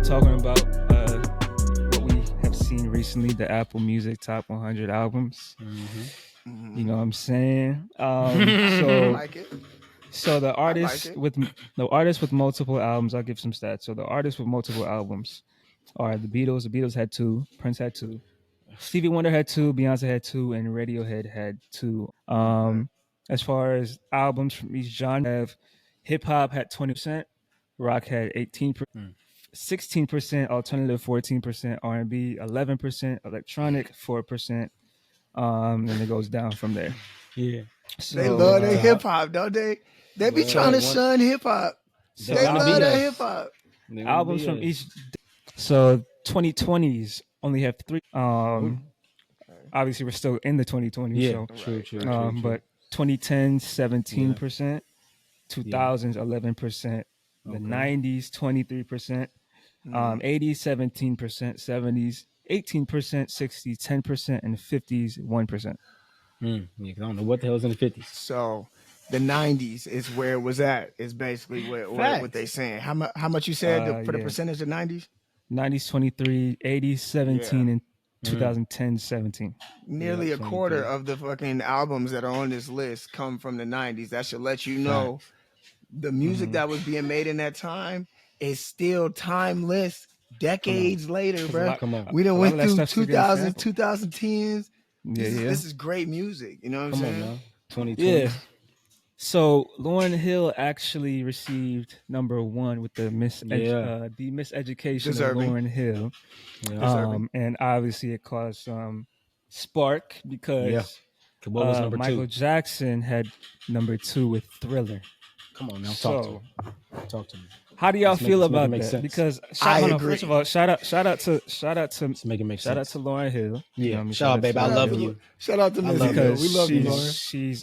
talking about what we have seen recently, the Apple Music Top 100 albums. Mm-hmm. You know what I'm saying? I like it. So the artists like with multiple albums, I'll give some stats. So the artists with multiple albums are the Beatles. The Beatles had 2, Prince had 2, Stevie Wonder had 2, Beyonce had 2, and Radiohead had 2. As far as albums from each genre, hip hop had 20%, rock had 18%, 16% alternative, 14% R&B, 11% electronic, 4%. And it goes down from there. Yeah. So, They love their hip hop, don't they? They be trying to shun hip hop. So They love their hip hop. Albums from each. So 2020s only have 3. Obviously, we're still in the 2020s. Yeah, so, true. But 2010s, 17%, 2000s, 11%, the 90s, 23%, 80s, 17%, 70s, 18%, 60s, 10%, and 50s, 1%. Yeah, 'cause I don't know what the hell's in the 50s. So the 90s is where it was at. Is basically what they saying. How much you said for the percentage of 90s? 90s 23, 80s 17, and 2010 17. Nearly a quarter of the fucking albums that are on this list come from the 90s. That should let you know the music that was being made in that time is still timeless decades later, bro. We done went through 2000s, 2010s. This is great music. You know what I'm saying? Come on now. 2020. Yeah. So Lauryn Hill actually received #1 with the Miseducation of Lauryn Hill, and obviously it caused some spark because what was number 2? Michael Jackson had #2 with Thriller. Come on now, talk to me. How do y'all feel about that? Because first of all, shout out to Lauryn Hill. Yeah, shout out, babe. I love you. Shout out to Miss Hill. We love you, Lauryn.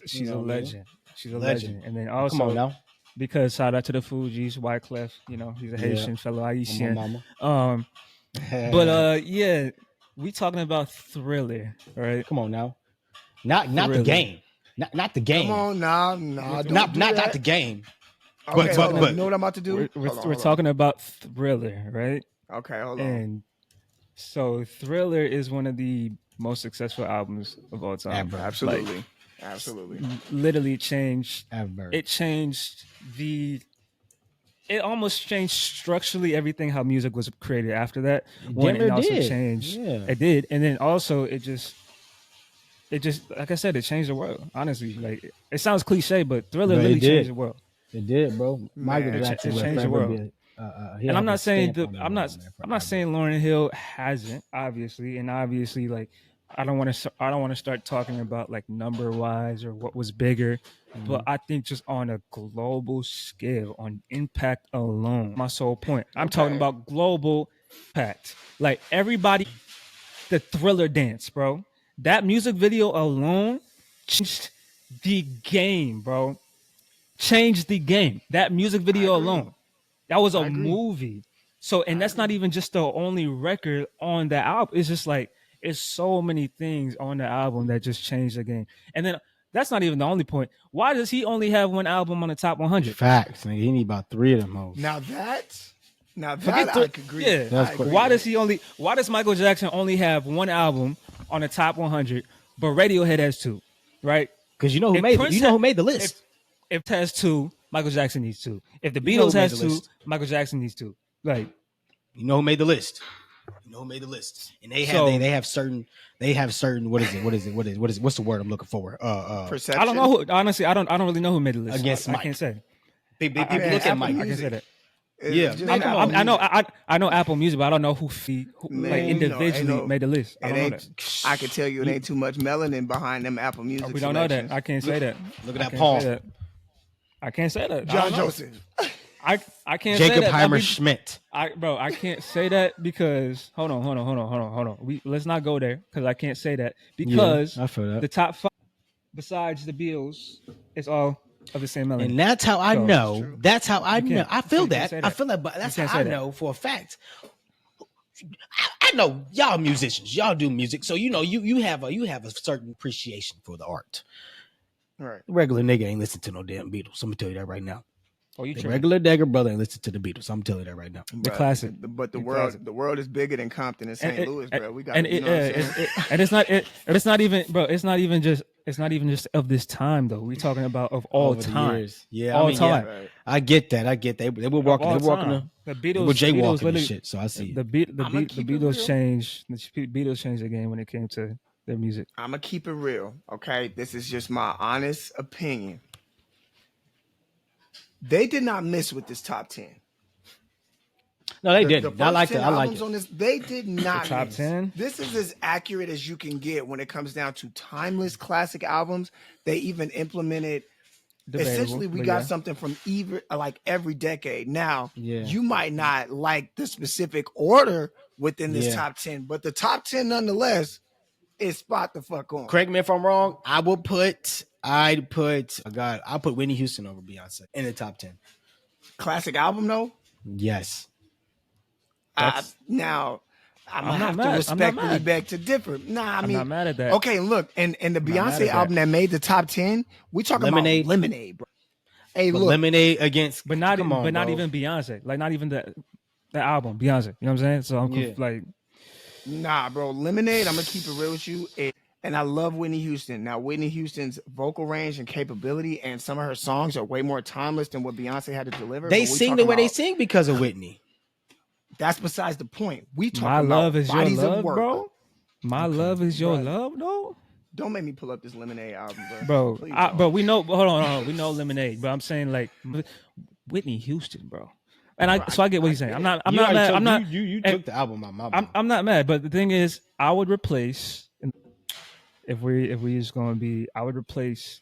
She's a legend. She's a legend. And then also, because shout out to the Fugees, Wyclef, he's a Haitian fellow Haitian. But we talking about Thriller, right? Come on now. Not the game. Not the game. Come on now. Not the game. Okay, but you know what I'm about to do? We're talking about Thriller, right? Okay, hold on. And so Thriller is one of the most successful albums of all time. Ever. Absolutely. Absolutely. Literally changed. Ever. It almost changed structurally everything how music was created after that. It also changed. Yeah. It did. And then also it just like I said, it changed the world. Honestly, like it sounds cliche, but Thriller literally changed the world. It did, bro. Michael Jackson changed the world. And I'm not saying I'm not saying Lauryn Hill hasn't, obviously, and obviously, like I don't want to start talking about like number wise or what was bigger, but I think just on a global scale, on impact alone, my sole point. I'm talking about global impact. Like everybody, the Thriller dance, bro. That music video alone changed the game, bro. Changed the game. That music video alone. That was a movie. So, and that's not even just the only record on the album. It's just like, it's so many things on the album that just changed the game. And then that's not even the only point. Why does he only have one album on the top 100? Facts. Nigga. He need about 3 of them hoes. Now that I could agree. Yeah. Why does Michael Jackson only have one album on the top 100, but Radiohead has 2, right? Because you know who made the list. If it has 2, Michael Jackson needs 2. If the Beatles has 2, Michael Jackson needs 2. Like, you know who made the list? And they have certain what is it? What's the word I'm looking for? Perception. I don't know honestly, I don't really know who made the list. Against I Mike. can't say. People look at Mike. I can say that. Yeah, I know Apple Music, but I don't know who individually made the list. I don't know that. I can tell you it ain't too much melanin behind them Apple Music. We don't know that. I can't say that. Look at that Paul. I can't say that. John Joseph. I can't Jacob say that. Heimer Schmidt. I can't say that because hold on. Let's not go there because I can't say that because I feel that. The top 5 besides the Bills is all of the same melanin. And that's how I know. That's how I know. I feel that. I feel that, but that's how I know for a fact. I know y'all musicians, y'all do music, so you know you have a certain appreciation for the art. Right. The regular nigga ain't listen to no damn Beatles. I'm gonna tell you that right now. Oh, you the regular Dagger brother and listen to the Beatles. I'm telling you that right now. The classic. But the world is bigger than Compton and St. Louis, bro. We got and it's not even, bro. It's not even just of this time though. We're talking about of all time. Yeah, all time. Yeah, right. I get that. They were walking. They were walking. The Beatles were jaywalking and shit. So I see the Beatles changed. The Beatles changed the game when it came to their music. I'm gonna keep it real, okay? This is just my honest opinion. They did not miss with this top 10. No, they didn't. I like it. On this, they did not the top miss. 10. This is as accurate as you can get when it comes down to timeless classic albums. They even implemented. Essentially, we got something from every decade. Now, you might not like the specific order within this top 10, but the top 10 nonetheless is spot the fuck on. Correct me if I'm wrong. I'll put Whitney Houston over Beyonce in the top 10. Classic album though? Yes. Now I'm gonna have to respectfully beg to differ. I'm not mad at that. Okay, look, and the Beyonce album that made the top 10, we talking about Lemonade, bro. Hey, look, Lemonade against, but not even Beyonce, like not even the album Beyonce. You know what I'm saying? So I'm like, nah, bro. Lemonade. I'm gonna keep it real with you. And I love Whitney Houston. Now, Whitney Houston's vocal range and capability, and some of her songs are way more timeless than what Beyonce had to deliver. They sing the way they sing because of Whitney. That's besides the point. We talking My love about is bodies your love, of work. bro. My love is your love, though. Don't make me pull up this Lemonade album, bro. Bro, we know. Hold on. We know Lemonade, but I'm saying like Whitney Houston, bro. And so I get what he's saying. I'm not mad. You took the album out my mouth. I'm not mad, but the thing is, I would replace. If we just gonna be, I would replace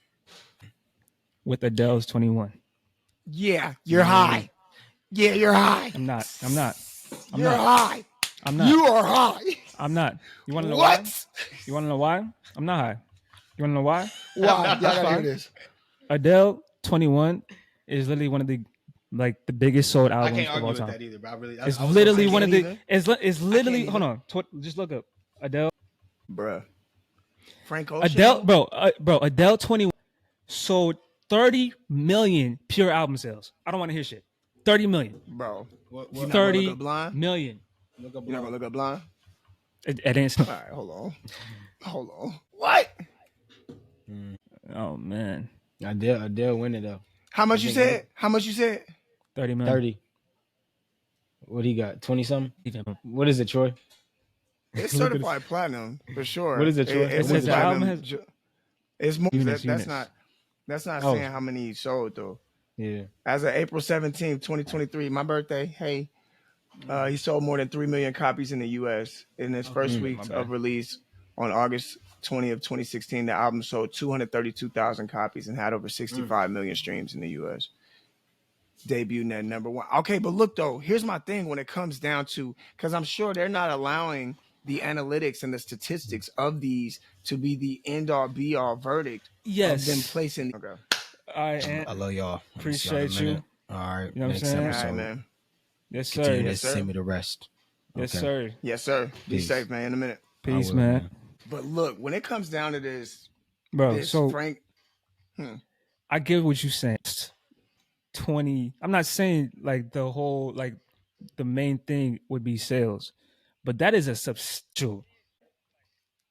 with Adele's 21. Yeah, you're high. Yeah, you're high. I'm not. You're high. I'm not. You are high. I'm not. You want to know what? Why? You want to know why? I'm not high. You want to know why? Why? Y'all gotta hear this. Adele 21 is literally one of the biggest sold albums I can't of all argue time. with that either, but It's literally one of the. It's literally. Hold on. Just look up Adele. Bruh. Frank Ocean. Adele, bro. Adele 21 sold 30 million pure album sales. I don't want to hear shit. 30 million, bro. 30 million. You're not gonna look up blind. It ain't. All right, hold on. What? Oh man. Adele winning though. How much you said? 30 million. 30. What he got? 20 something? What is it, Troy? It's certified platinum for sure. What is it, Troy? It's album it's more. That's not saying how many he sold though. Yeah. As of April 17th, 2023, my birthday. Hey, he sold more than 3 million copies in the U.S. In his first week of release on August 20th, 2016. The album sold 232,000 copies and had over 65 million streams in the U.S. Debuting at number 1. Okay, but look though, here's my thing when it comes down to, because I'm sure they're not allowing the analytics and the statistics of these to be the end all be all verdict. Yes. Of them placing. Okay. I love y'all. Appreciate you. All right. You know what I'm saying? All right, man. Yes, sir. Yes, sir. Send me the rest. Yes, sir. Yes, sir. Be safe, man. In a minute. Peace, man. But look, when it comes down to this, bro, so Frank, I get what you're saying. 20. I'm not saying like the whole, like the main thing would be sales, but that is a substantial.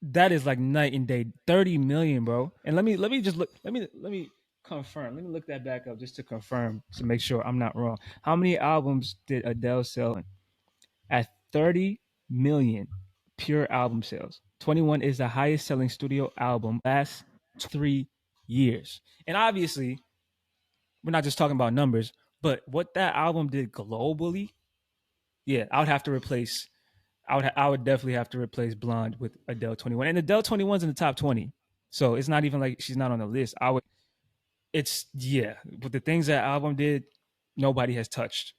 That is like night and day. 30 million, bro. And let me just look. Let me confirm. Let me look that back up just to confirm, to make sure I'm not wrong. How many albums did Adele sell at 30 million pure album sales? 21 is the highest selling studio album last 3 years. And obviously, we're not just talking about numbers, but what that album did globally, yeah, I would definitely have to replace Blonde with Adele 21. And Adele 21's in the top 20. So it's not even like she's not on the list. But the things that album did, nobody has touched.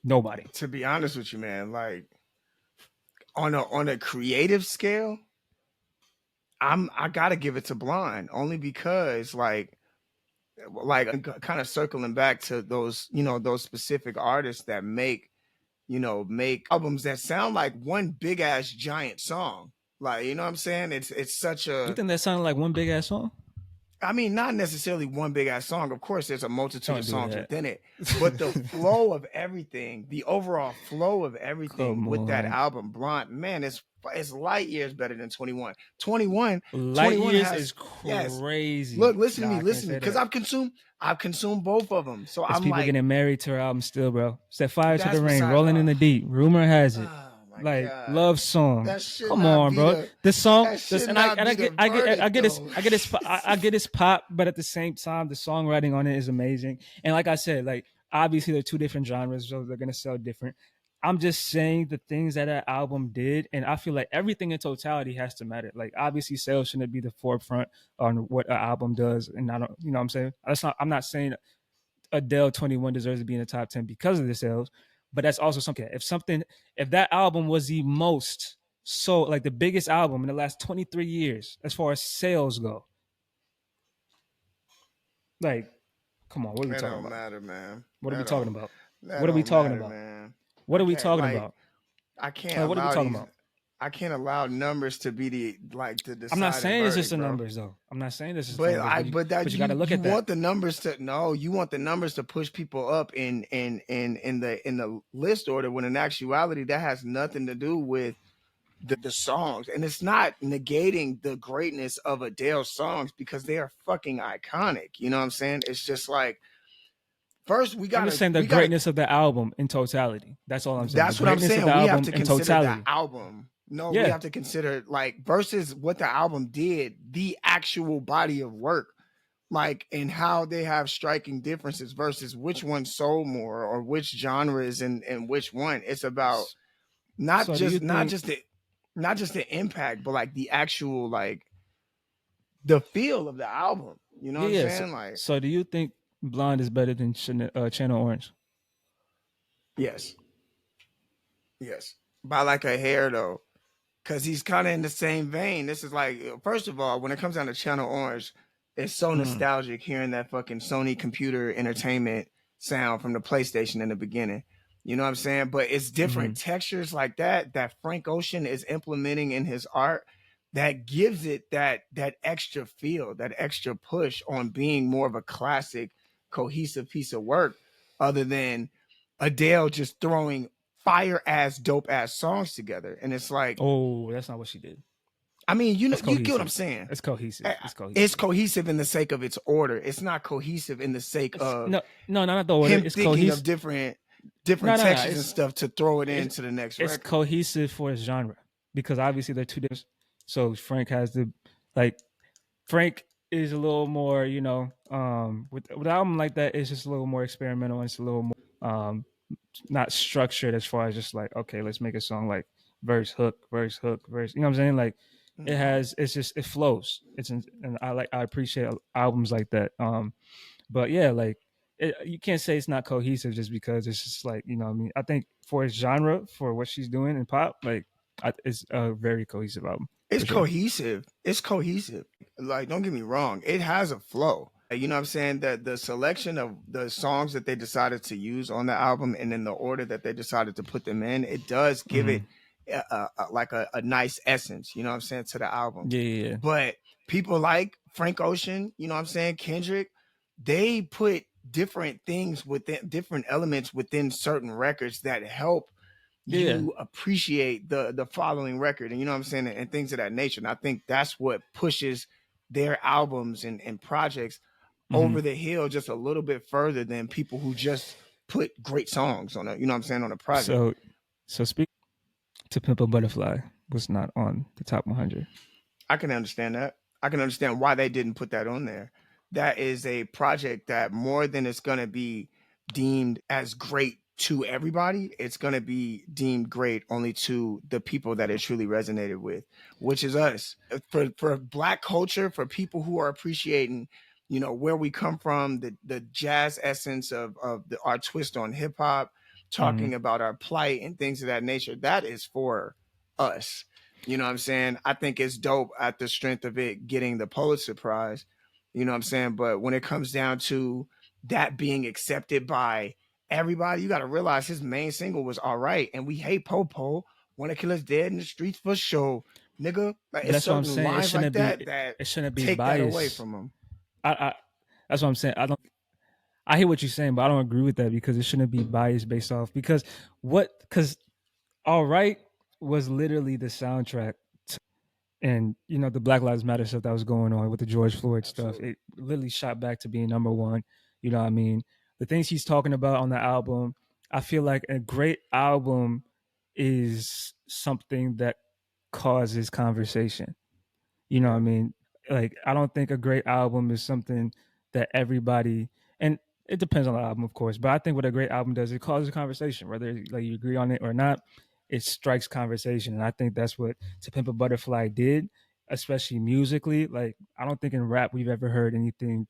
Nobody. To be honest with you, man, like on a creative scale, I gotta give it to Blonde, only because like kind of circling back to those, those specific artists that make albums that sound like one big ass giant song. Like, you know what I'm saying? It's such a. You think that sounded like one big ass song? I mean, not necessarily one big ass song. Of course, there's a multitude of songs within it, but the flow of everything, the overall flow of everything with that album, Blonde, man, it's light years better than 21. 21 years is crazy. Yes. Look, listen to me, because I've consumed both of them. So it's I'm people like, getting married to her album still, bro. Set fire to the rain, rolling in the deep. Rumor has it. Like God. Love song. Come on, bro. This song, I get his pop, but at the same time, the songwriting on it is amazing. And like I said, like obviously they're two different genres, so they're gonna sell different. I'm just saying the things that album did, and I feel like everything in totality has to matter. Like obviously, sales shouldn't be the forefront on what an album does, and I don't, you know what I'm saying? I'm not saying Adele 21 deserves to be in the top 10 because of the sales. But that's also something. If that album was the most sold, like the biggest album in the last 23 years, as far as sales go, like, come on, what are we talking about? That don't matter, man. What are we talking about? What are we talking about? What are we talking about? I can't. What are we talking about? I can't allow numbers to be the deciding. I'm not saying verdict, it's just the bro. Numbers though. I'm not saying this is. But you got to look at that. You want the numbers to you want the numbers to push people up in the list order, when in actuality that has nothing to do with the songs, and it's not negating the greatness of Adele's songs because they are fucking iconic. You know what I'm saying? It's just like, first we got. I'm just saying the greatness of the album in totality. That's all I'm saying. That's what I'm saying. We have to consider the album. No, we have to consider versus what the album did, the actual body of work, and how they have striking differences versus which one sold more or which genres and which one. It's about not just the impact, but the actual the feel of the album. You know what I'm saying? So do you think Blonde is better than Channel Orange? Yes. By a hair though. Because he's kind of in the same vein. This is first of all, when it comes down to Channel Orange, it's so nostalgic hearing that fucking Sony Computer Entertainment sound from the PlayStation in the beginning. You know what I'm saying? But it's different textures like that Frank Ocean is implementing in his art that gives it that extra feel, that extra push on being more of a classic, cohesive piece of work, other than Adele just throwing fire ass dope ass songs together. And it's like, oh, that's not what she did. I mean, you get what I'm saying. It's cohesive. It's cohesive in the sake of its order. It's not cohesive in the sake of not the order. Him thinking of different textures and stuff to throw it into the next record. It's cohesive for its genre because obviously they're two different. So Frank has Frank is a little more, with an album like that, it's just a little more experimental and it's a little more not structured as far as just okay, let's make a song like verse, hook, verse, hook, verse. You know what I'm saying? It flows. And I appreciate albums like that. But yeah, you can't say it's not cohesive just because it's just you know what I mean? I think for its genre, for what she's doing in pop, it's a very cohesive album. It's cohesive. Sure. It's cohesive. Don't get me wrong. It has a flow. You know what I'm saying? That the selection of the songs that they decided to use on the album and in the order that they decided to put them in, it does give it a nice essence, you know what I'm saying, to the album. Yeah. But people like Frank Ocean, you know what I'm saying, Kendrick, they put different things within different elements within certain records that help you appreciate the following record, and you know what I'm saying, and things of that nature. And I think that's what pushes their albums and projects over the hill just a little bit further than people who just put great songs on it, you know what I'm saying, on a project. So speak to Pimp a Butterfly was not on the top 100. I can understand that. I can understand why they didn't put that on there. That is a project that more than it's going to be deemed as great to everybody, it's going to be deemed great only to the people that it truly resonated with, which is us. For Black culture, for people who are appreciating, where we come from, the jazz essence of our twist on hip hop, talking about our plight and things of that nature, that is for us. You know what I'm saying? I think it's dope at the strength of it getting the Pulitzer Prize, you know what I'm saying? But when it comes down to that being accepted by everybody, you got to realize his main single was all right. And we hate Popo. Want to kill us dead in the streets for sure. Nigga, that's what I'm saying. It shouldn't be take biased. that away from him. that's what I'm saying. I hear what you're saying, but I don't agree with that because it shouldn't be biased based off because All Right was literally the soundtrack to, and the Black Lives Matter stuff that was going on with the George Floyd stuff. It literally shot back to being number one. You know what I mean? The things he's talking about on the album, I feel like a great album is something that causes conversation. You know what I mean? Like, I don't think a great album is something that everybody, and it depends on the album, of course, but I think what a great album does, it causes a conversation, whether like you agree on it or not, it strikes conversation. And I think that's what To Pimp a Butterfly did, especially musically. Like, I don't think in rap we've ever heard anything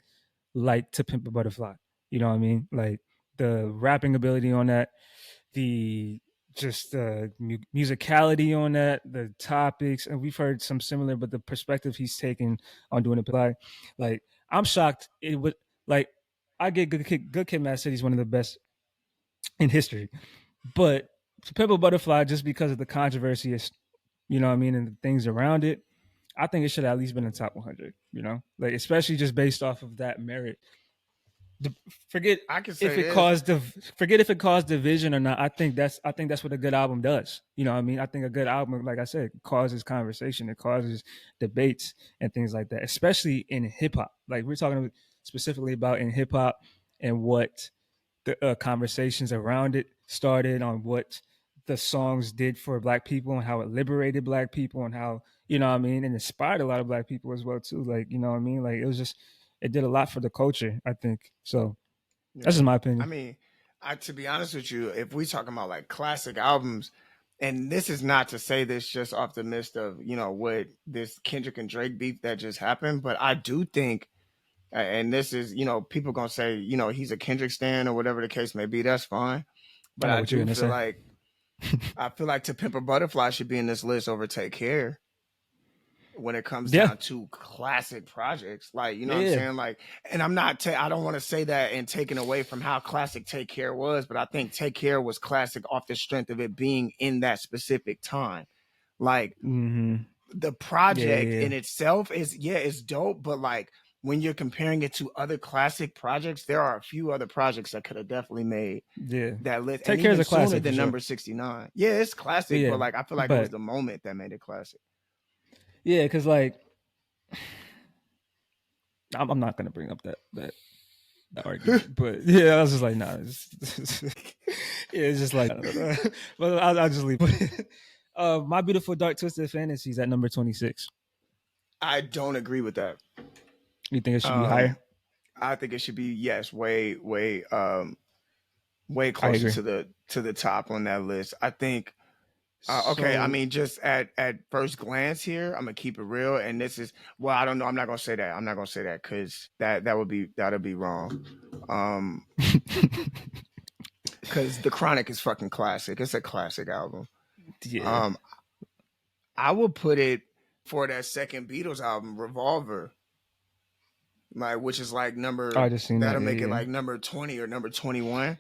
like To Pimp a Butterfly. You know what I mean? Like, the rapping ability on that, the just the musicality on that, the topics, and we've heard some similar, but the perspective he's taken on doing it, like I'm shocked. It would like I get Good Kid, Mad City is one of the best in history, but To Pimp a Butterfly, just because of the controversy, is, you know what I mean, and the things around it, I think it should have at least been in the top 100. You know, like especially just based off of that merit. Forget if it caused division or not. I think that's what a good album does. You know what I mean? I think a good album, like I said, causes conversation, it causes debates and things like that, especially in hip hop. Like we're talking specifically about in hip hop and what the conversations around it started, on what the songs did for Black people and how it liberated Black people and how, you know what I mean, and inspired a lot of Black people as well too. Like, you know what I mean? Like it did a lot for the culture, I think. So that's just my opinion. I mean, to be honest with you, if we talking about like classic albums, and this is not to say this just off the midst of, what this Kendrick and Drake beef that just happened, but I do think, and this is, people gonna say, he's a Kendrick stan or whatever the case may be. That's fine, but I do feel like To Pimp a Butterfly should be in this list over Take Care when it comes down to classic projects. Like, you know what I'm saying? Like, and I'm not, I don't want to say that and taking away from how classic Take Care was, but I think Take Care was classic off the strength of it being in that specific time. Like, the project in itself is, it's dope, but like, when you're comparing it to other classic projects, there are a few other projects that could have definitely made that list. Take Care is a classic than number 69. Yeah, it's classic, but like I feel like it was the moment that made it classic. Yeah, because like I'm not gonna bring up that argument, but I was just like, nah, it's just like, but I'll just leave it. My Beautiful Dark Twisted Fantasy is at number 26. I don't agree with that. You think it should be higher? I think it should be way closer to the top on that list. I think. Okay, I mean, just at first glance here, I'm gonna keep it real, and this is, well, I don't know. I'm not gonna say that because that'll be wrong. Because The Chronic is fucking classic. It's a classic album. Yeah. I will put it for that second Beatles album, Revolver, like, which is like that'll make it like number 20 or number 21.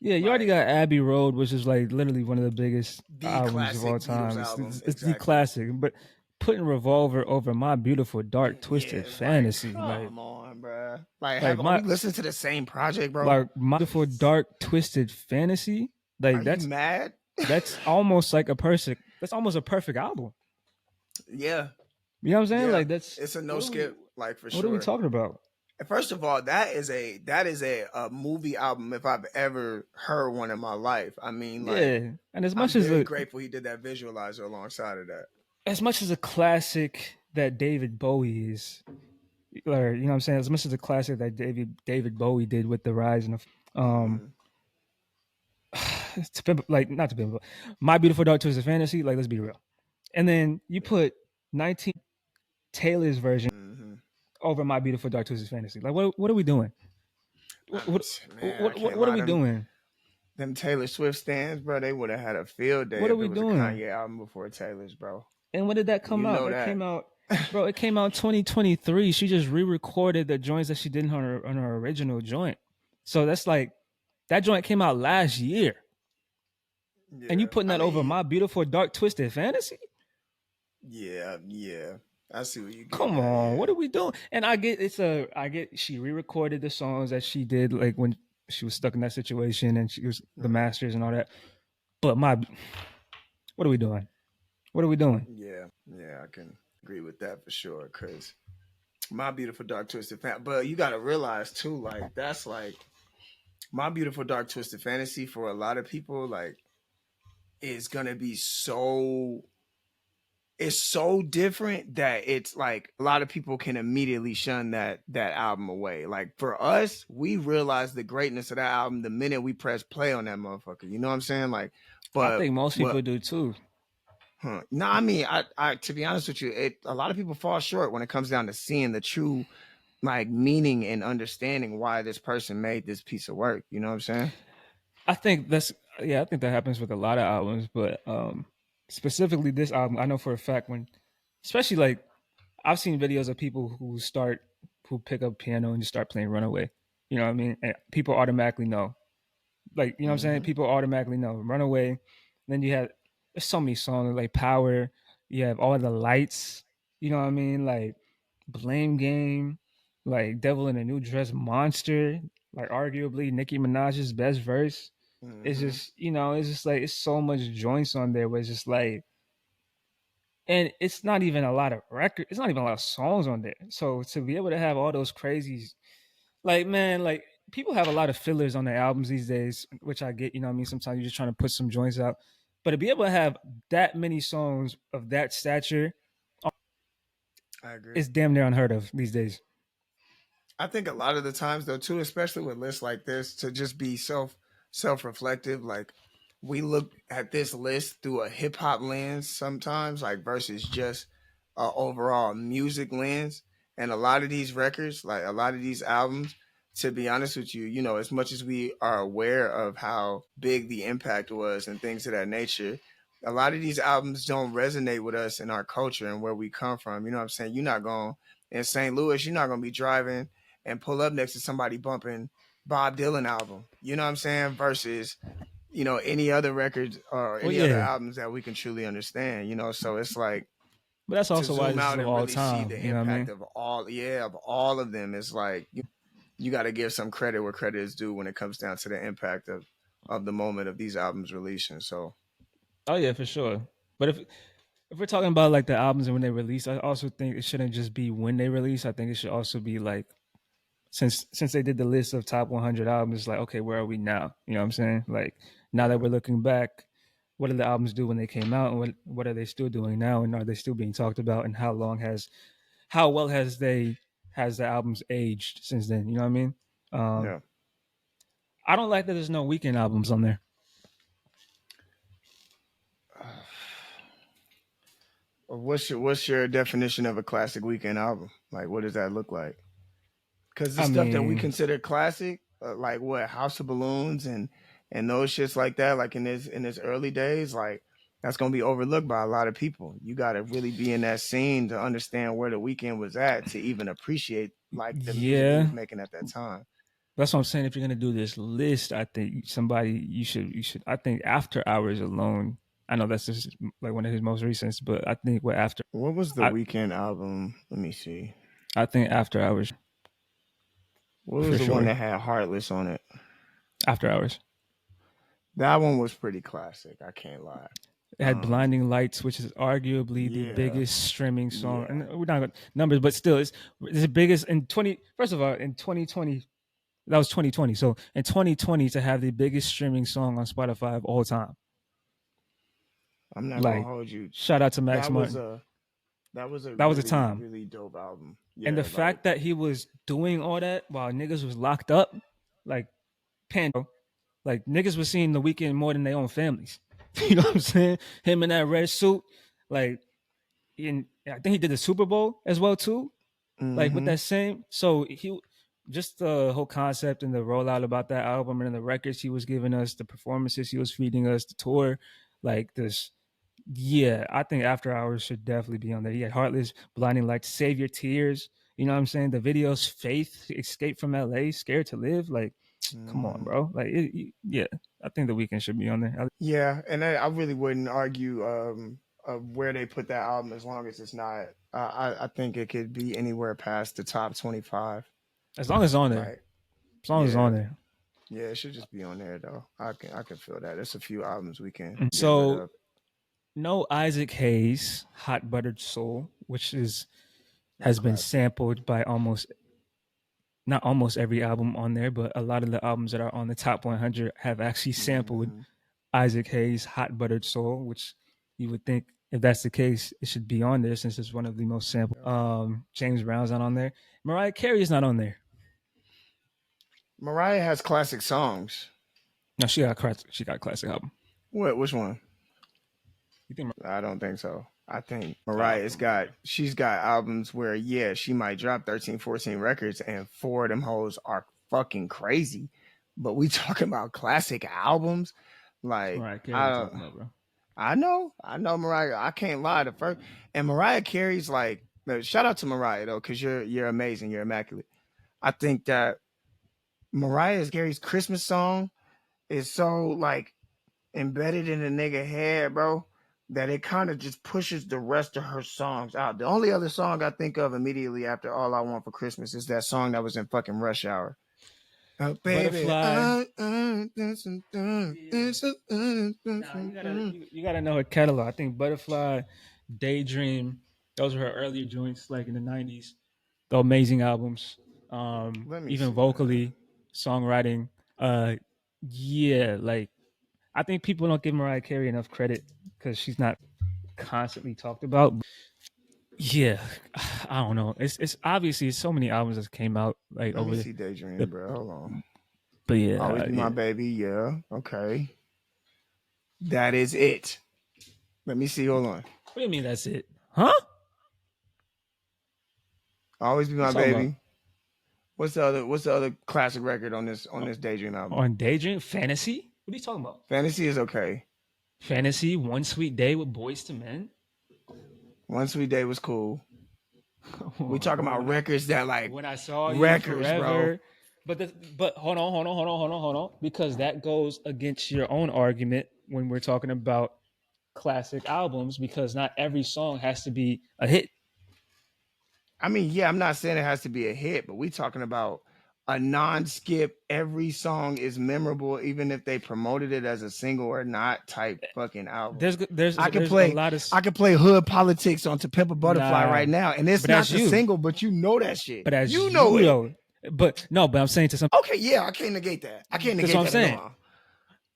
Yeah, you already got Abbey Road, which is like literally one of the biggest albums of all time. It's the classic, but putting Revolver over My Beautiful Dark Twisted Fantasy, come on, bro. Like have we listened to the same project, bro? Like My Beautiful Dark Twisted Fantasy, like that's mad. That's almost like that's almost a perfect album. Yeah, you know what I'm saying? Yeah. Like it's a no skip, like for sure. What are we talking about? First of all, that is a movie album if I've ever heard one in my life. I mean, like, and as much I'm grateful he did that visualizer alongside of that. As much as a classic that David Bowie is, or you know what I'm saying, as much as a classic that David Bowie did with the rise and My Beautiful Dark Twisted Fantasy, like, let's be real. And then you put 19 Taylor's version over My Beautiful Dark Twisted Fantasy. Like, what are we doing? What are we doing? Them Taylor Swift stands, bro, they would have had a field day. What are we doing? A Kanye album before Taylor's, bro. And when did that come out? It came out, bro. It came out 2023. She just re-recorded the joints that she did on her original joint. So that's like, that joint came out last year. Yeah, and you putting that over My Beautiful Dark Twisted Fantasy? Yeah. I see what you get. Come on, what are we doing? And I get she re-recorded the songs that she did like when she was stuck in that situation and she was the masters and all that. But what are we doing? What are we doing? Yeah, I can agree with that for sure. Cause My Beautiful Dark Twisted Fantasy, but you got to realize too, like that's like My Beautiful Dark Twisted Fantasy for a lot of people, like is gonna be it's so different that it's like a lot of people can immediately shun that album away. Like for us, we realize the greatness of that album the minute we press play on that motherfucker. You know what I'm saying? Like, but I think most people do too. No, I mean, I to be honest with you, a lot of people fall short when it comes down to seeing the true like meaning and understanding why this person made this piece of work. You know what I'm saying? I think that happens with a lot of albums, but specifically this album, I know for a fact especially like I've seen videos of people who pick up piano and just start playing Runaway. You know what I mean? And people automatically know. Like, you know what I'm saying? People automatically know Runaway. Then there's so many songs like Power. You have All the Lights. You know what I mean? Like Blame Game, like Devil in a New Dress, Monster, like arguably Nicki Minaj's best verse. It's just, it's just like it's so much joints on there where it's just like, and it's not even a lot of records, it's not even a lot of songs on there. So to be able to have all those crazies, like man, like people have a lot of fillers on their albums these days, which I get, you know what I mean? Sometimes you're just trying to put some joints out. But to be able to have that many songs of that stature, I agree. It's damn near unheard of these days. I think a lot of the times though too, especially with lists like this, to just be self-reflective, like we look at this list through a hip hop lens sometimes, like versus just a overall music lens. And a lot of these records, like a lot of these albums, to be honest with you, as much as we are aware of how big the impact was and things of that nature, a lot of these albums don't resonate with us in our culture and where we come from. You know what I'm saying? You're not going in St. Louis, you're not going to be driving and pull up next to somebody bumping Bob Dylan album. You know what I'm saying? Versus, any other records or any other albums that we can truly understand, so it's like, but that's also why this is of all time. See the impact of all of them. It's like you got to give some credit where credit is due when it comes down to the impact of the moment of these albums releasing. So, oh yeah, for sure. But if we're talking about like the albums and when they release, I also think it shouldn't just be when they release. I think it should also be like since they did the list of top 100 albums, it's like, okay, where are we now? You know what I'm saying? Like now that we're looking back, what did the albums do when they came out, and what are they still doing now, and are they still being talked about, and how well has the albums aged since then? You know what I mean? yeah. I don't like that there's no Weeknd albums on there. What's your definition of a classic Weeknd album? Like, what does that look like? Because the stuff that we consider classic, like what House of Balloons and those shits like that, like in his early days, like that's gonna be overlooked by a lot of people. You got to really be in that scene to understand where the Weeknd was at to even appreciate like the music he was making at that time. That's what I'm saying. If you're gonna do this list, I think you should. I think After Hours alone. I know that's just like one of his most recent, but I think what was the Weeknd album? Let me see. I think After Hours. What was the one that had Heartless on it? After Hours. That one was pretty classic. I can't lie. It had Blinding Lights, which is arguably the biggest streaming song. And we're not going numbers, but still, it's the biggest in 20. First of all, in 2020, that was 2020. So in 2020, to have the biggest streaming song on Spotify of all time. I'm not gonna hold you. Shout out to Max Martin. That was a time. Really dope album. Yeah, and the fact that he was doing all that while niggas was locked up, like Pando, like niggas was seeing the Weeknd more than their own families. You know what I'm saying? Him in that red suit, like, I think he did the Super Bowl as well too, like with that same. So he just the whole concept and the rollout about that album and the records he was giving us, the performances he was feeding us, the tour, like this. Yeah, I think After Hours should definitely be on there. He had Heartless, Blinding Lights, Save Your Tears. You know what I'm saying? The videos, Faith, Escape from LA, Scared to Live. Like, come on, bro. Like, yeah, I think the Weeknd should be on there. Yeah, and I really wouldn't argue where they put that album as long as it's not I think it could be anywhere past the top 25. As long as it's on there. Like, as long as it's on there. Yeah, it should just be on there though. I can feel that. There's a few albums we can. So, no Isaac Hayes, Hot Buttered Soul, which has been sampled by not almost every album on there, but a lot of the albums that are on the top 100 have actually sampled Isaac Hayes' Hot Buttered Soul, which you would think, if that's the case, it should be on there since it's one of the most sampled. James Brown's not on there. Mariah Carey is not on there. Mariah has classic songs. No, she got a classic album. What? Which one? You think? I don't think so. I think Mariah's she's got albums where, she might drop 13, 14 records and 4 of them hoes are fucking crazy. But we talking about classic albums. Like, I know Mariah. I can't lie. And Mariah Carey's like, shout out to Mariah though, because you're amazing. You're immaculate. I think that Mariah Carey's Christmas song is so like embedded in the nigga head, bro, that it kind of just pushes the rest of her songs out. The only other song I think of immediately after All I Want for Christmas is that song that was in fucking Rush Hour. Baby, you gotta know her catalog. I think Butterfly, Daydream, those were her earlier joints, like in the 90s. The amazing albums. Even vocally, songwriting. Like I think people don't give Mariah Carey enough credit because she's not constantly talked about. Yeah, I don't know. It's obviously so many albums that came out like Let over. me see Daydream, bro. Hold on. But yeah, Always Be My Baby. Yeah, okay. That is it. Let me see. Hold on. What do you mean that's it? Huh? Always Be My Baby. What's the other classic record on this Daydream album? On Daydream, Fantasy. What are you talking about? Fantasy is okay. Fantasy, One Sweet Day with Boyz II Men. One Sweet Day was cool. We talking about records that like When I Saw You records, Forever. Bro. But hold on. Because that goes against your own argument when we're talking about classic albums, because not every song has to be a hit. I mean, yeah, I'm not saying it has to be a hit, but we talking about a non-skip, every song is memorable, even if they promoted it as a single or not type fucking album. I can play Hood Politics on To Pimp a Butterfly right now, and it's not the single, but you know that shit. But as you know it. But I'm saying to some. Okay, yeah, I can't negate that. That's what I'm saying.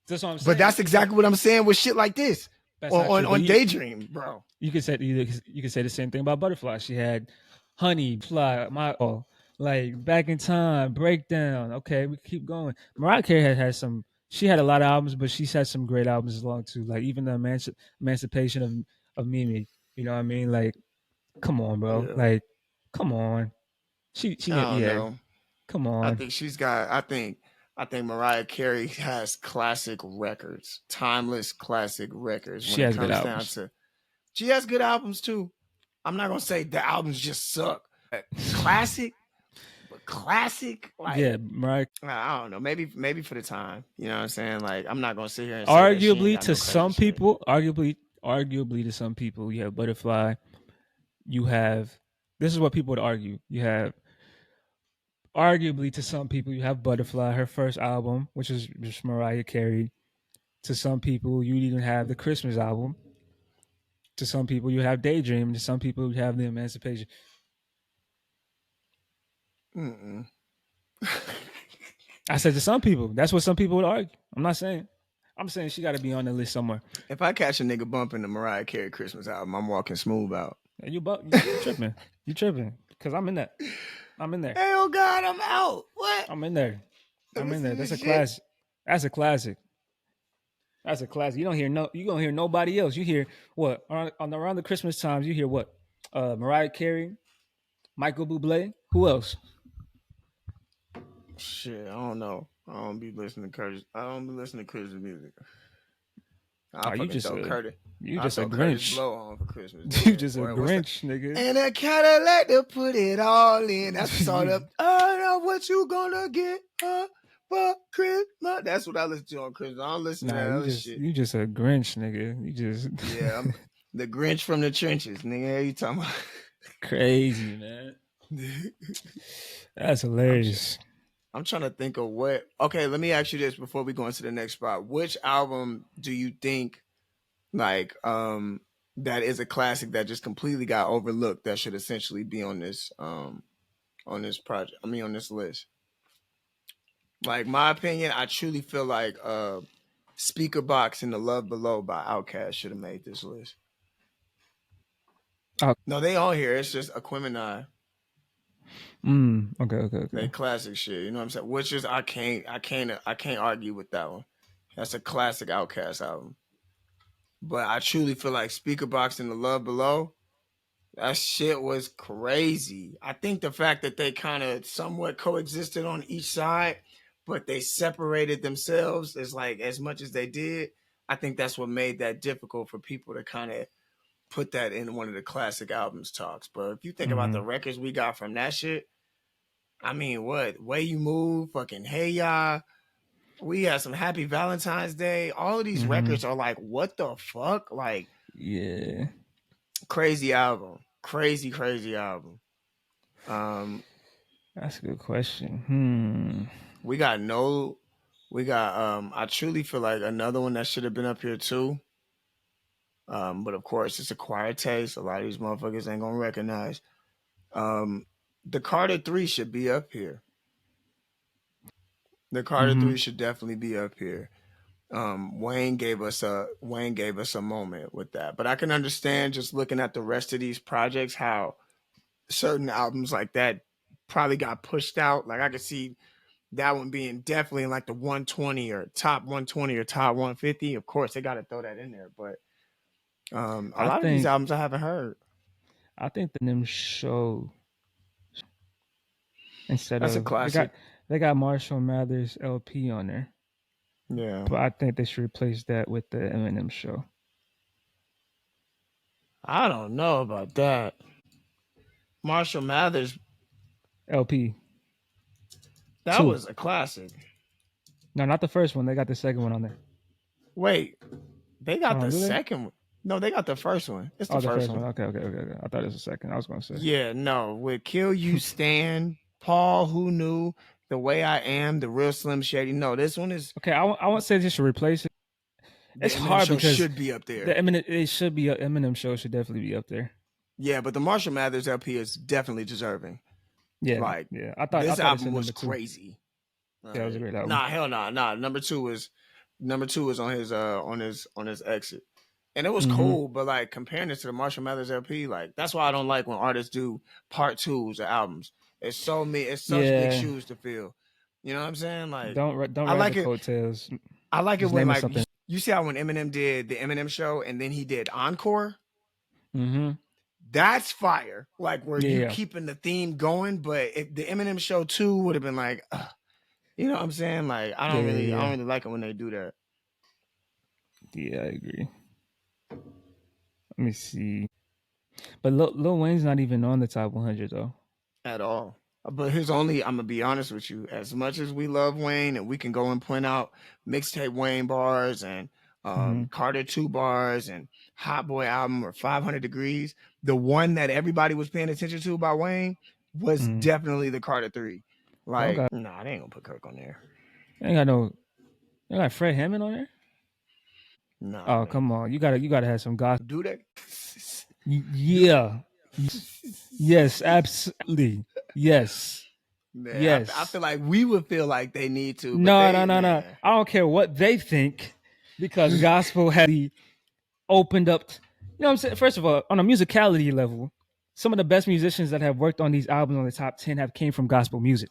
That's what I'm saying. But that's exactly what I'm saying with shit like this on Daydream, bro. You could say the same thing about Butterfly. She had Honey, Fly, like Back in Time, Breakdown. Okay, we keep going. Mariah Carey had some. She had a lot of albums, but she's had some great albums as long too. Like even the Emancipation of Mimi. You know what I mean? Like, come on, bro. Yeah. Like, come on. She know. Come on. I think she's got. I think Mariah Carey has classic records, timeless classic records. She has good albums. She has good albums too. I'm not gonna say the albums just suck. Classic. Classic, like, yeah, Mariah. I don't know. Maybe for the time, you know what I'm saying. Like, I'm not gonna sit here and say arguably to some people, arguably to some people, you have Butterfly. You have this is what people would argue. You have arguably to some people, you have Butterfly, her first album, which is just Mariah Carey. To some people, you even have the Christmas album. To some people, you have Daydream. To some people, you have the Emancipation. I said to some people. That's what some people would argue. I'm saying she got to be on the list somewhere. If I catch a nigga bumping the Mariah Carey Christmas album, I'm walking smooth out. You tripping. You tripping. Because I'm in that. I'm in there. Hey, oh God, I'm out. What? I'm in there. That's a classic. That's a classic. That's a classic. You don't hear nobody else. You hear what? Around the Christmas times, you hear what? Mariah Carey, Michael Bublé. Who else? Shit, I don't know. I don't be listening to Christmas music. You just a Grinch. Blow on for Christmas. You just a Grinch, nigga. And a Cadillac to put it all in. That's what's all up. I know what you gonna get for Christmas. That's what I listen to on Christmas. I don't listen to that other shit. You just a Grinch, nigga. You just I'm the Grinch from the trenches, nigga. How you talking about? Crazy, man. That's hilarious. I'm trying to think of what. Okay, let me ask you this before we go into the next spot. Which album do you think, like, that is a classic that just completely got overlooked that should essentially be on this project? I mean, on this list. Like, my opinion, I truly feel like Speaker Box and The Love Below by Outkast should have made this list. Oh. No, they on here. It's just Aquemini. Okay. They classic shit. You know what I'm saying? Which is I can't argue with that one. That's a classic Outkast album. But I truly feel like Speaker Box and The Love Below, that shit was crazy. I think the fact that they kind of somewhat coexisted on each side, but they separated themselves as like as much as they did, I think that's what made that difficult for people to kind of put that in one of the classic albums talks. But if you think about the records we got from that shit, I mean, what? Way You Move, fucking Hey Ya. We had some Happy Valentine's Day. All of these records are like, what the fuck? Like, yeah. Crazy album. Crazy album. That's a good question. I truly feel like another one that should have been up here too. But of course, it's acquired taste. A lot of these motherfuckers ain't gonna recognize. The Carter 3 should be up here. The Carter 3 should definitely be up here. Wayne gave us a moment with that. But I can understand just looking at the rest of these projects how certain albums like that probably got pushed out. Like I could see that one being definitely in like the 120 or top 120 or top 150. Of course, they got to throw that in there. But a lot of these albums I haven't heard. I think the NIM show instead That's of a classic. They got Marshall Mathers LP on there. Yeah, but I think they should replace that with the Eminem show. I don't know about that. Marshall Mathers LP. That was a classic. No, not the first one. They got the second one on there. Wait, they got the second one. No, they got the first one. It's the first one. Okay. I thought it was the second. I was going to say. Yeah, no. With Kill You Stan, Paul, Who Knew, The Way I Am, The Real Slim Shady. No, this one is... Okay, I won't say they should replace it. It's hard because... should be up there. The Eminem show should definitely be up there. Yeah, but the Marshall Mathers LP is definitely deserving. Yeah, like I thought this album was crazy. Yeah, it was a great album. Nah, hell nah. Number two was on his exit, and it was cool. But like comparing this to the Marshall Mathers LP, like that's why I don't like when artists do part twos of albums. It's such big shoes to fill. You know what I'm saying? Like don't I like the coattails. I like it when like you see how when Eminem did the Eminem show and then he did Encore. That's fire. Like where you keeping the theme going, but if the Eminem show 2 would have been like, you know what I'm saying? Like I don't really like it when they do that. Yeah, I agree. Let me see. But Lil Wayne's not even on the top 100 though. At all. But I'm gonna be honest with you. As much as we love Wayne, and we can go and point out mixtape Wayne bars and Carter 2 bars and Hot Boy album or 500 Degrees, the one that everybody was paying attention to by Wayne was definitely the Carter 3. Like, nah, they ain't gonna put Kirk on there. They got Fred Hammond on there? No. Oh, come on. You gotta have some gospel. Do they? Yeah. Yes, absolutely. Yes. Man, yes. I feel like we would feel like they need to. No. I don't care what they think because gospel has opened up. You know what I'm saying? First of all, on a musicality level, some of the best musicians that have worked on these albums on the top 10 have came from gospel music.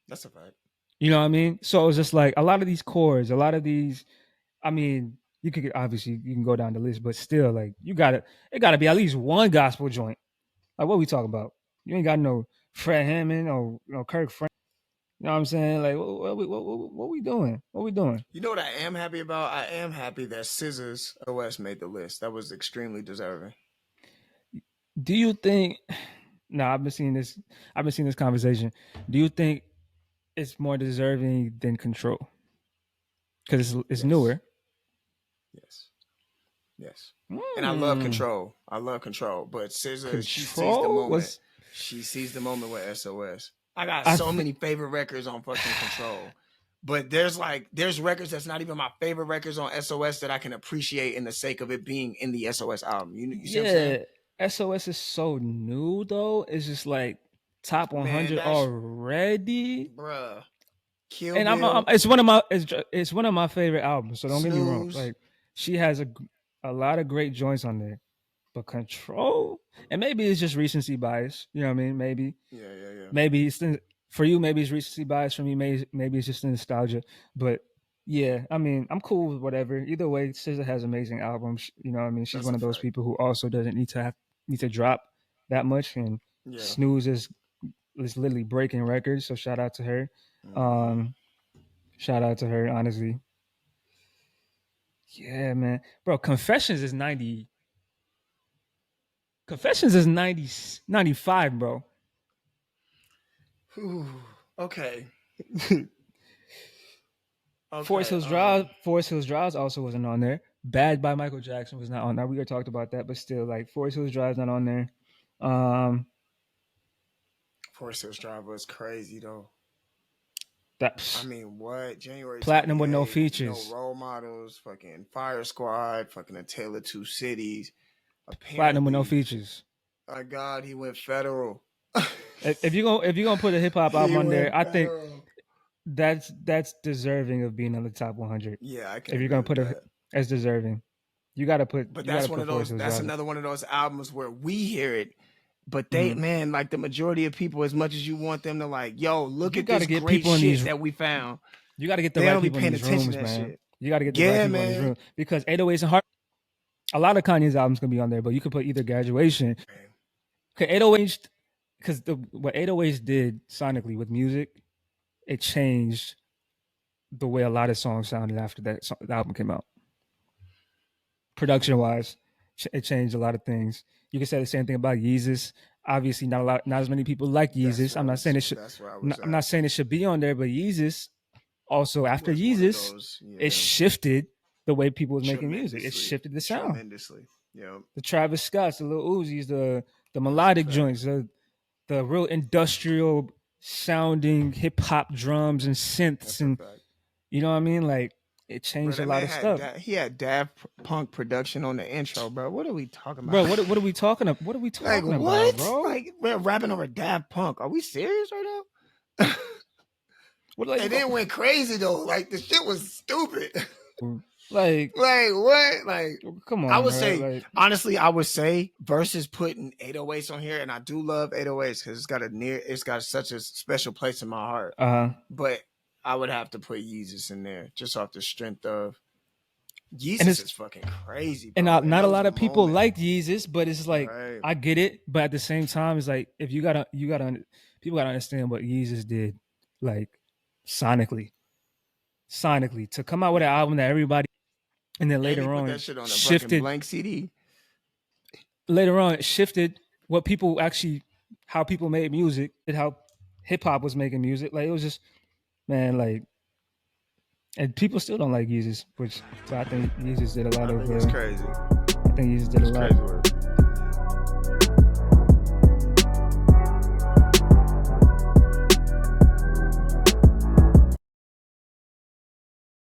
That's a fact. You know what I mean? So it's just like a lot of these chords, a lot of these, I mean, you can go down the list, but still, like it gotta be at least one gospel joint. Like what we talking about? You ain't got no Fred Hammond or Kirk Franklin. You know what I'm saying? Like what we doing? What we doing? You know what I am happy about? I am happy that SZA's OS made the list. That was extremely deserving. Do you think? No, I've been seeing this conversation. Do you think it's more deserving than Control? Because it's newer. Yes. Yes. And I love Control. I love Control. But SZA, she sees the moment. She sees the moment with SOS. I got so many favorite records on fucking Control. But there's records that's not even my favorite records on SOS that I can appreciate in the sake of it being in the SOS album. You see what I'm saying? SOS is so new though. It's just like top 100 already, bruh. It's one of my favorite albums. So don't get me wrong. Like she has a lot of great joints on there, but Control, and maybe it's just recency bias. You know what I mean? Maybe. Yeah. Maybe it's for you. Maybe it's recency bias. For me, maybe it's just nostalgia. But yeah, I mean, I'm cool with whatever. Either way, SZA has amazing albums. You know what I mean? She's one of those people who also doesn't need to drop that much, and Snooze is literally breaking records. So shout out to her. Shout out to her, honestly. Yeah, man. Bro, Confessions is 90. Confessions is 90, 95, bro. Ooh, okay. Forest Hills Drive also wasn't on there. Bad by Michael Jackson was not on there. We already talked about that, but still, like Forest Hills Drive's not on there. Forest Hills Drive was crazy though. I mean, what? January Platinum with no features. No Role Models, fucking Fire Squad, fucking A Tale of Two Cities. Platinum with no features. My God, he went federal. if you're gonna put a hip hop album on there, I think that's deserving of being on the top 100. Yeah, I can. If you're gonna put it as deserving, you got to put. But that's one of those. That's another one of those albums where we hear it, but they, man, like the majority of people, as much as you want them to like, yo, look at this great shit that we found. You got to get the right people in these rooms, man. You got to get the right people in these rooms because 808s and Heart. A lot of Kanye's albums gonna be on there, but you could put either Graduation. Okay, 808s, because what 808s did sonically with music, it changed the way a lot of songs sounded after the album came out. Production-wise, it changed a lot of things. You can say the same thing about Yeezus. Obviously, not as many people like Yeezus. I'm not saying it should. I'm not saying it should be on there, but Yeezus also after Yeezus, it shifted the way people was making music. It shifted the sound tremendously. Yeah, the Travis Scotts, the Lil Uzis, the melodic joints, the real industrial sounding hip hop drums and synths, and you know what I mean. Like it changed a lot of stuff. He had Daft Punk production on the intro, bro. What are we talking about, bro? What are we talking about? What are we talking about, bro? Like we're rapping over Daft Punk. Are we serious right now? And then went crazy though. Like the shit was stupid. Like what? Like come on. I would say honestly, I would say versus putting 808s on here, and I do love 808s because it's got such a special place in my heart. But I would have to put Yeezus in there just off the strength of Yeezus is fucking crazy. Bro. And not a lot of people like Yeezus, but it's like I get it, but at the same time, it's like if people gotta understand what Yeezus did, like sonically to come out with an album that everybody. And then later on, that shit on a shifted blank CD. Later on, it shifted how people made music, and how hip hop was making music. Like it was just, man, like, and people still don't like Yeezus, but I think Yeezus did a lot of. It's crazy. I think Yeezus did a lot.